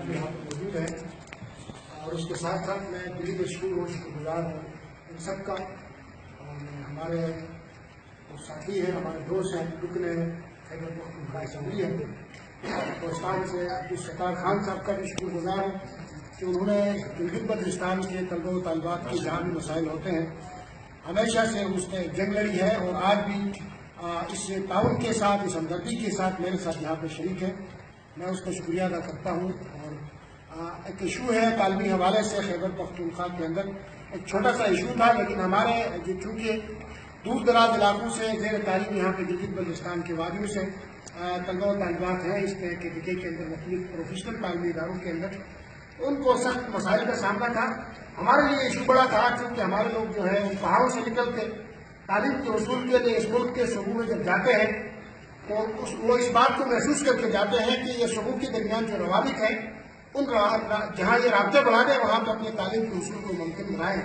یہاں پر موجود ہے اور اس کے ساتھ ساتھ میں دلی مشہور اور شکر گزار ہوں ان سب کا. اور ہمارے ساتھی ہیں، ہمارے دوست ہیں، رکن خیبر پختونخوا اسمبلی ہے پاکستان سے عبدالستار خان صاحب کا بھی شکر گزار ہوں کہ انہوں نے گلگت بلتستان کے طلبہ و طالبات کے جہاں بھی مسائل ہوتے ہیں ہمیشہ سے اس نے جنگ لڑی ہے اور آج بھی اس تعاون کے ساتھ، اس ہمدردی کے ساتھ میرے ساتھ یہاں پہ شریک ہے. میں اس کا شکریہ ادا کرتا ہوں. اور ایک ایشو ہے تعلیمی حوالے سے خیبر پختونخوا کے اندر ایک چھوٹا سا ایشو تھا، لیکن ہمارے جو چونکہ دور دراز علاقوں سے زیر تعلیم یہاں پہ گلگت بلتستان کے وادیوں سے طلبہ و طالبات ہیں اس طرح کے ڈگے کے اندر مختلف پروفیشنل تعلیمی اداروں کے اندر ان کو سخت مسائل کا سامنا تھا. ہمارے لیے ایشو بڑا تھا کیونکہ ہمارے لوگ جو ہے پہاڑوں سے نکل کے تعلیم کے حصول کے لیے اس ملک کے صوبوں میں جب جاتے ہیں تو وہ اس بات کو محسوس کر کے جاتے ہیں کہ یہ صوبوں کے درمیان جو روابط ہیں ان جہاں یہ رابطے بڑھا دیں وہاں پہ اپنے تعلیم کے حصول کو ممکن بنائیں.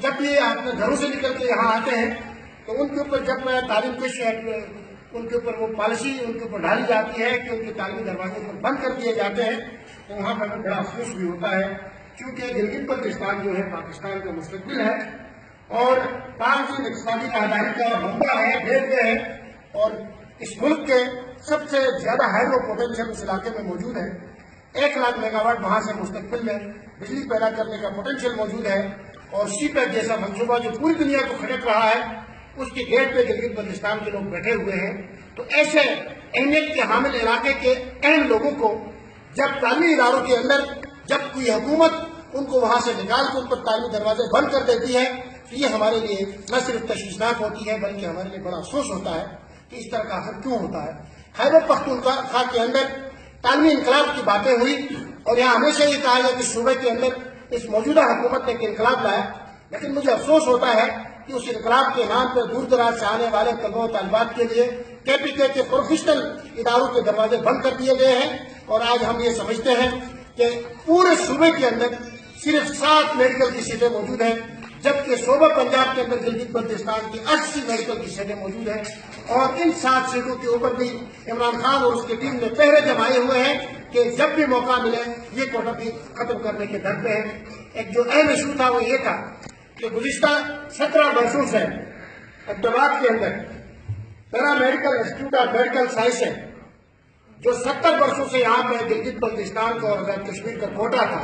جب یہ اپنے گھروں سے نکل کے یہاں آتے ہیں تو ان کے اوپر جب تعلیم کے ان کے اوپر وہ پالیسی ان کے اوپر ڈالی جاتی ہے کہ ان کے تعلیمی دروازے پر بند کر دیے جاتے ہیں تو وہاں پر بڑا افسوس بھی ہوتا ہے کیونکہ گلگت بلتستان جو ہے پاکستان کا مستقبل ہے اور پانچ اقتصادی راہداری کا منبع ہے، بیلوے ہے اور اس ملک کے سب سے زیادہ ہائیڈرو پوٹینشیل اس علاقے میں موجود ہے. 1,00,000 میگا واٹ وہاں سے مستقبل میں بجلی پیدا کرنے کا پوٹینشیل موجود ہے اور سی پیک جیسا منصوبہ جو پوری دنیا کو کھڑک رہا ہے اس کے گیٹ پہ گلگت بلتستان کے لوگ بیٹھے ہوئے ہیں. تو ایسے اہمیت کے حامل علاقے کے اہم لوگوں کو جب تعلیمی اداروں کے اندر جب کوئی حکومت ان کو وہاں سے نکال کے ان پر تعلیمی دروازے بند کر دیتی ہے تو یہ ہمارے لیے نہ صرف تشویشناک ہوتی ہے بلکہ ہمارے لیے بڑا افسوس ہوتا ہے کہ اس طرح کا آخر کیوں ہوتا ہے. خیبر پختونخوا کے اندر تعلیمی انقلاب کی باتیں ہوئی اور یہاں ہمیشہ یہ کہا گیا کہ صوبے کے اندر اس موجودہ حکومت نے ایک انقلاب لایا، لیکن مجھے افسوس ہوتا ہے کہ اس انقلاب کے نام پر دور دراز سے آنے والے طلبہ و طالبات کے لیے KPK کے پروفیشنل اداروں کے دروازے بند کر دیے گئے ہیں. اور آج ہم یہ سمجھتے ہیں کہ پورے صوبے کے اندر صرف 7 میڈیکل کی سیٹیں موجود ہیں جبکہ صوبہ پنجاب کے اندر گلگت بلتستان کی 80 میڈیکل کی سیٹیں موجود ہیں اور ان 7 سیٹوں کے اوپر بھی عمران خان اور اس کی ٹیم نے پہرے جمائے ہوئے ہیں کہ جب بھی موقع ملے یہ کوٹہ بھی ختم کرنے کے در پہ ہے. ایک جو اہم ایشو تھا وہ یہ تھا کہ گزشتہ 17 برسوں سے عبدالآباد کے اندر paramedical institute of medical science ہے جو 70 برسوں سے یہاں پہ گلگت بلتستان کا اور آزاد کشمیر کا کوٹہ تھا،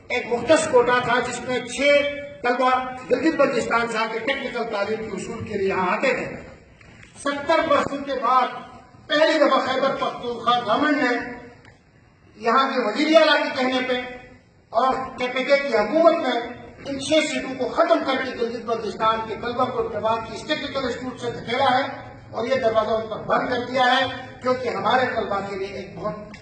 ایک مختص کوٹہ تھا جس میں 6 طلبہ گلگت بلتستان سے آ کے ٹیکنیکل تعلیم کے حصول کے لیے یہاں آتے تھے. 70 برسوں کے بعد پہلی دفعہ خیبر پختونخوا گورنمنٹ نے یہاں کے وزیر اعلیٰ کے کہنے پہ اور KPK کی حکومت نے ان 6 سیٹوں کو ختم کر کے گلگت بلتستان کے طلبہ کو عبدالآباد کی ٹیکنیکل انسٹیٹیوٹ سے دھکیلا ہے اور یہ دروازہ ان پر بند کر دیا ہے کیونکہ ہمارے طلبہ کے لیے ایک بہت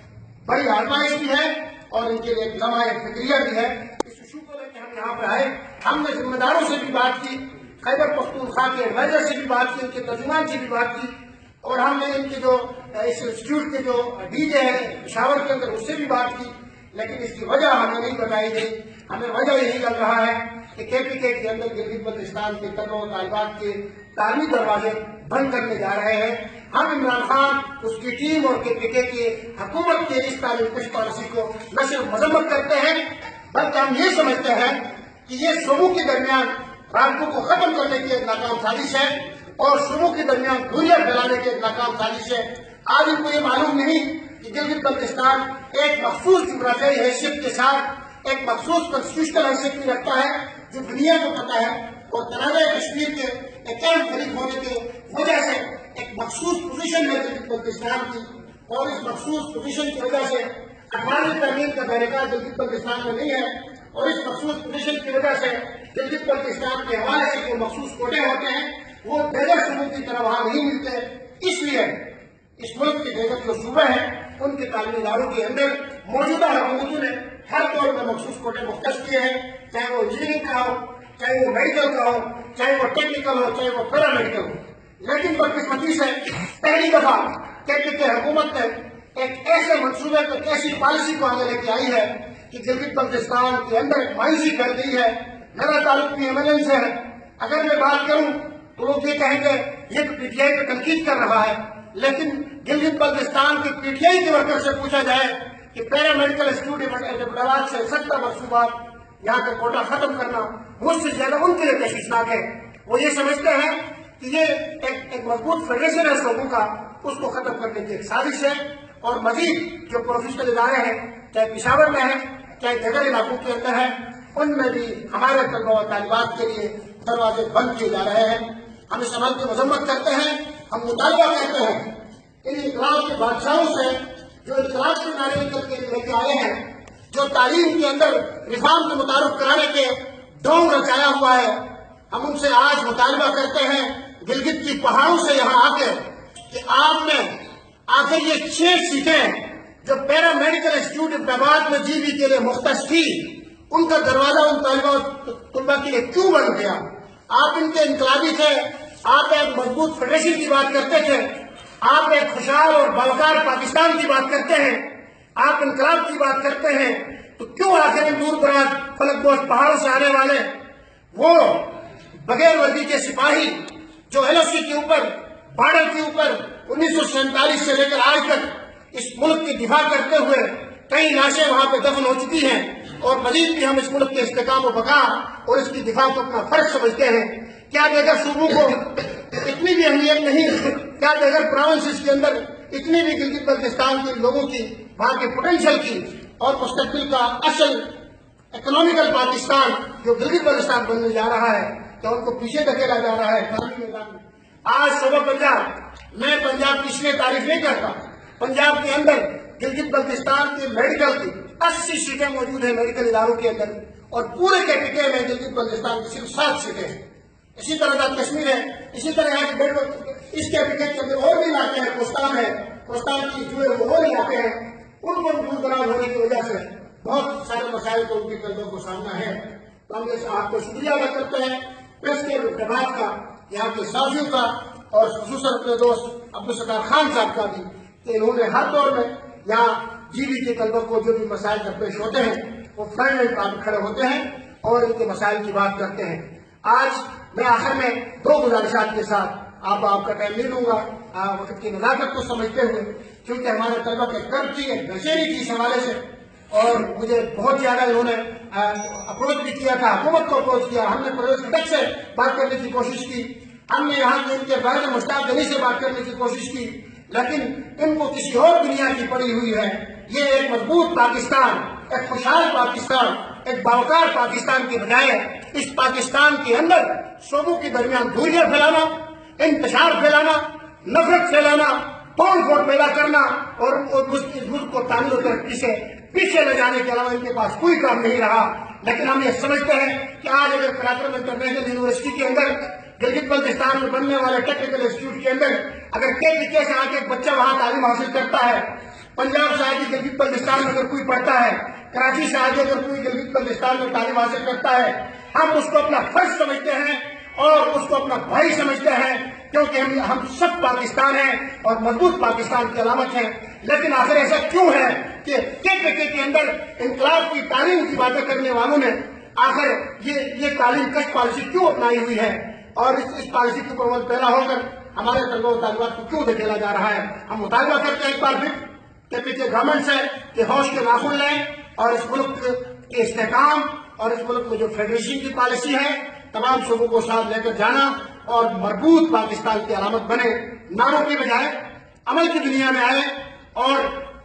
بڑی آزمائش بھی ہے اور ان کے لیے ایک لمحہ فکریہ بھی ہے. اس ایشو کو لے کے ہم یہاں پہ آئے، ہم نے ذمہ داروں سے بھی بات کی، خیبر پختونخوا کے ایڈوائزر سے بھی بات کی، ان کے ترجمان سے بھی بات کی اور ہم نے ان کے جو اس انسٹیٹیوٹ کے جو DJ ہے پشاور کے اندر اس سے بھی بات کی، لیکن اس کی وجہ ہمیں نہیں بتائی گئی. ہمیں وجہ یہی لگ رہا ہے کہ KPK کے اندر گلگت بلتستان کے طلبہ و طالبات کے تعلیمی دروازے بند کرنے جا رہے ہیں. ہم عمران خان، اس کی ٹیم اور KPK کی حکومت کے اس تعلیم کش پالیسی کو نہ صرف مذمت کرتے ہیں بلکہ ہم یہ سمجھتے ہیں کہ یہ صوبوں کے درمیان رابطوں کو ختم کرنے کی ایک ناکام سازش ہے اور صوبوں کے درمیان دوریاں پھیلانے کی ایک ناکام سازش ہے. آج ان کو یہ معلوم نہیں کہ گلگت بلتستان ایک مخصوص جغرافیائی حیثیت کے ساتھ ایک مخصوص کنسٹیٹیوشنل حیثیت بھی رکھتا ہے جو دنیا کو پتہ ہے اور تنازع کشمیر کے ایک اہم فریق ہونے کی وجہ سے ایک مخصوص پوزیشن ہے گلگت بلتستان کی اور اس مخصوص پوزیشن کی وجہ سے اقوامی تعمیر کا دائرہ گلگت بلتستان میں نہیں ہے اور اس مخصوص پوزیشن کی وجہ سے گلگت بلتستان کے حوالے سے جو مخصوص کوٹے ہوتے ہیں وہ دیگر صوبوں کی طرح وہاں نہیں ملتے. اس لیے اس ملک کے دیگر جو صوبے ہیں ان کے تعلیمی اداروں کے اندر موجودہ حکومتوں نے ہر طور پر مخصوص کوٹے مختص کیے ہیں، چاہے وہ انجینئرنگ کا ہو، چاہے وہ میڈیکل کا ہو، چاہے وہ ٹیکنیکل ہو، چاہے وہ پیرا میڈیکل ہو. لیکن بدقسمتی سے پہلی دفعہ KPK حکومت نے ایک ایسے منصوبے کو، ایک ایسی پالیسی کو آگے لے کے آئی ہے کہ گلگت بلتستان کے اندر ایک مایوسی پھیل گئی ہے. میرا تعلق بھی MLN سے ہے، اگر میں بات کروں تو لوگ یہ کہیں گے یہ تو PTI پہ تنقید کر رہا ہے، لیکن گلگت بلتستان کے PTI کے ورکر سے پوچھا جائے کہ پیرا میڈیکل انسٹیٹیوٹ احمدآباد سے 70 منصوبات یہاں کا کوٹا ختم کرنا مجھ سے زیادہ ان کے لیے تشویشناک ہے۔ وہ یہ سمجھتے ہیں کہ یہ ایک مضبوط فیڈریشن ہے لوگوں کا، اس کو ختم کرنے کی ایک سازش ہے، اور مزید جو پروفیشنل ادارے ہیں چاہے پشاور میں ہے چاہے دیگر علاقوں کے اندر ہے، ان میں بھی ہمارے طلبہ و طالبات کے لیے دروازے بند کیے جا رہے ہیں۔ ہم اس عمل کی مذمت کرتے ہیں، ہم مطالبہ کرتے ہیں ان انقلاب کے بادشاہوں سے جو انقلاب کے نعرے لے کے آئے ہیں، جو تعلیم کے اندر ریفارم کے متعارف کرانے کے ڈھونگ رچایا ہوا ہے، ہم ان سے آج مطالبہ کرتے ہیں گلگت کی پہاڑوں سے یہاں آ کے کہ آپ نے آخر یہ 6 سیٹیں جو پیرا میڈیکل انسٹیٹیوٹ احمدآباد میں جی بی کے لیے مختص تھی، ان کا دروازہ ان طلبہ کے لیے کیوں بند گیا؟ آپ ان کے انقلابی تھے، آپ ایک مضبوط فیڈریشن کی بات کرتے تھے، آپ ایک خوشحال اور باوقار پاکستان کی بات کرتے ہیں، آپ انقلاب کی بات کرتے ہیں، تو کیوں آخر ان دور دراز فلک بوش پہاڑوں سے آنے والے وہ بغیر وردی کے سپاہی جو ایل او سی کے اوپر بارڈر کے اوپر 1947 سے لے کر آج تک اس ملک کی دفاع کرتے ہوئے کئی لاشیں وہاں پہ دفن ہو چکی ہیں، اور مزید بھی ہم اس ملک کے استحکام و بقا اور اس کی دفاع کو اپنا فرض سمجھتے ہیں؟ کیا دیگر صوبوں کو اتنی بھی اہمیت نہیں؟ کیا دیگر پروونسز کے اندر اتنی بھی گلگت بلتستان کے لوگوں کی وہاں کے پوٹینشیل کی اور مستقبل کا اصل اکنامیکل پاکستان جو گلگت بلتستان بننے جا رہا ہے، کیا ان کو پیچھے دھکیلا جا رہا ہے تعلیمی میدان میں؟ آج صوبہ پنجاب، میں پنجاب کی اس لیے تعریف نہیں کرتا، پنجاب کے اندر گلگت بلتستان کے میڈیکل کی 80 سیٹیں موجود ہیں میڈیکل اداروں کے اندر، اور پورے کیپیٹل میں گلگت بلتستان کی صرف 7 سیٹیں ہیں۔ اسی طرح کشمیر ہے، اسی طرح اس کیپیٹل کے اندر اور بھی علاقے ہیں، کوستان ہے، کوستان کی جو ہے وہ اور علاقے ہیں، ان کو دور دراز ہونے کی وجہ سے بہت سارے مسائل کو ان کے قلبوں کو سامنا ہے۔ تو ہم آپ کو شکریہ ادا کرتے ہیں پریس کے اقتدار کا، یہاں کے صحافیوں کا، اور خصوصاً اپنے دوست عبدالستار خان صاحب کا بھی، کہ انہوں نے ہر دور میں یہاں جی بی کے طلبہ کو جو بھی مسائل درپیش ہوتے ہیں وہ فرنٹ لائن پر کھڑے ہوتے ہیں اور ان کے مسائل کی بات کرتے ہیں۔ آج میں آخر میں 2 گزارشات کے ساتھ آپ کا ٹائم لے لوں گا، وقت کی نزاکت کو سمجھتے ہوئے، کیونکہ ہمارے طلبہ کے قرض کی ایک بےچینی کی اس حوالے سے، اور مجھے بہت زیادہ انہوں نے اپروچ بھی کیا تھا، حکومت کو اپروچ کیا، ہم نے پرویز خٹک سے بات کرنے کی کوشش کی، ہم نے یہاں کے ان کے بغیر مشتاق غنی سے بات کرنے کی کوشش کی، لیکن ان کو کسی اور دنیا کی پڑی ہوئی ہے۔ یہ ایک مضبوط پاکستان، ایک خوشحال پاکستان، ایک باوقار پاکستان کے بجائے اس پاکستان کے اندر صوبوں کے درمیان دوریاں پھیلانا، انتشار پھیلانا، نفرت پھیلانا، توڑ پھوڑ پیدا کرنا اور اس ملک کو تعمیر و ترقی سے پیچھے لے جانے کے علاوہ ان کے پاس کوئی کام نہیں رہا۔ لیکن ہم یہ سمجھتے ہیں کہ آج اگر قراقرم انٹرنیشنل یونیورسٹی کے اندر، گلگت بلتستان میں بننے والے ٹیکنیکل انسٹیٹیوٹ کے اندر اگر کے سے آ کے ایک بچہ وہاں تعلیم حاصل کرتا ہے، پنجاب سے آ کے گلگت بلتستان میں اگر کوئی پڑھتا ہے، کراچی سے آ کے اگر کوئی گلگت بلتستان میں تعلیم حاصل کرتا ہے، ہم اس کو اپنا فرض سمجھتے ہیں اور اس کو اپنا بھائی سمجھتے ہیں، کیونکہ ہم سب پاکستان ہیں اور مضبوط پاکستان کی علامت ہیں۔ لیکن آخر ایسا کیوں ہے کہ کے اندر انقلاب کی تعلیم کی باتیں کرنے والوں نے آخر یہ تعلیم کش پالیسی کیوں اپنائی ہوئی ہے، اور اس پالیسی کے اوپر پیدا ہو کر ہمارے طلبہ و طالبات کو کیوں دھکیلا جا رہا ہے؟ ہم مطالبہ کرتے ہیں ایک بار پھر کہ پیچھے گورنمنٹ سے کہ ہوش کے ناخن لیں اور اس ملک کے استحکام اور اس ملک میں جو فیڈریشن کی پالیسی ہے تمام صوبوں کو ساتھ لے کر جانا اور مربوط پاکستان کی علامت بنے، نعروں کی بجائے عمل کی دنیا میں آئے اور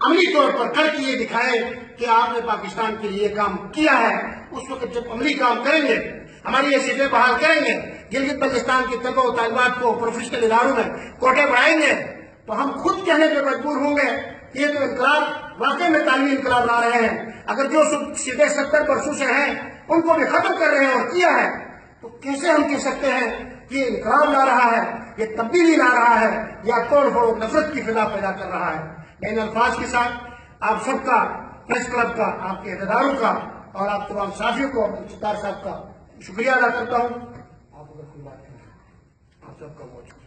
عملی طور پر کر کے یہ دکھائے کہ آپ نے پاکستان کے لیے کام کیا ہے۔ اس وقت جب عملی کام کریں گے، ہماری یہ سیٹیں بحال کریں گے، گلگت بلتستان کے طلبہ و طالبات کو پروفیشنل اداروں میں کوٹے بڑھائیں گے، تو ہم خود کہنے پہ مجبور ہوں گے کہ یہ تو انقلاب واقعی میں تعلیمی انقلاب لا رہے ہیں۔ اگر جو سیٹیں 70% سے ہیں ان کو بھی ختم کر رہے ہیں اور کیا ہے، تو کیسے ہم کہہ سکتے ہیں کہ یہ انقلاب لا رہا ہے، یہ تبدیلی لا رہا ہے، یا توڑ پھوڑ نفرت کی فضا پیدا کر رہا ہے؟ میں ان الفاظ کے ساتھ آپ سب کا، پریس کلب کا، آپ کے اداروں کا اور آپ تمام صحافیوں کو، ستار صاحب کا شکریہ ادا کرتا ہوں۔ آپ اگر کوئی بات کریں، آپ سب کا بہت شکریہ۔